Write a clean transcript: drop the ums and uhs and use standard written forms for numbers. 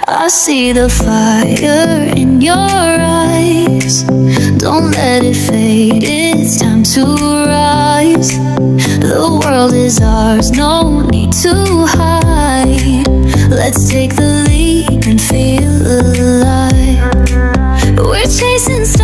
I see the fire in your eyes. Don't let it fade, it's time to rise. The world is ours, no need to hide. Let's take the leap and feel alive. We're chasing stars.